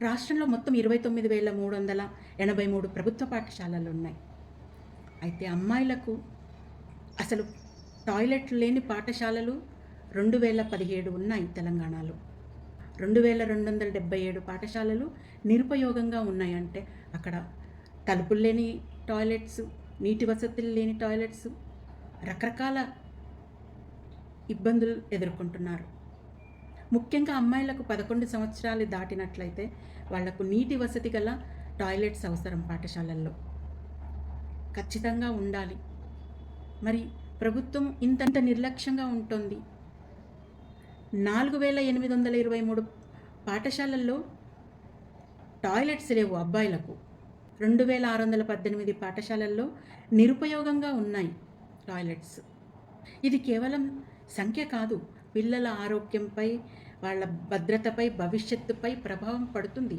రాష్ట్రంలో మొత్తం 29,383 ప్రభుత్వ పాఠశాలలు ఉన్నాయి. అయితే అమ్మాయిలకు అసలు టాయిలెట్లు లేని పాఠశాలలు 2017 ఉన్నాయి తెలంగాణలో. 2277 పాఠశాలలు నిరుపయోగంగా ఉన్నాయంటే అక్కడ తలుపులు లేని టాయిలెట్స్, నీటి వసతులు లేని టాయిలెట్స్, రకరకాల ఇబ్బందులు ఎదుర్కొంటున్నారు. ముఖ్యంగా అమ్మాయిలకు 11 సంవత్సరాలు దాటినట్లయితే వాళ్లకు నీటి వసతి గల టాయిలెట్స్ అవసరం పాఠశాలల్లో. ఖచ్చితంగా ఉండాలి. మరి ప్రభుత్వం ఇంతంత నిర్లక్ష్యంగా ఉంటుంది. 4823 పాఠశాలల్లో టాయిలెట్స్ లేవు అబ్బాయిలకు. 2618 పాఠశాలల్లో నిరుపయోగంగా ఉన్నాయి టాయిలెట్స్. ఇది కేవలం సంఖ్య కాదు, పిల్లల ఆరోగ్యంపై, వాళ్ళ భద్రతపై, భవిష్యత్తుపై ప్రభావం పడుతుంది.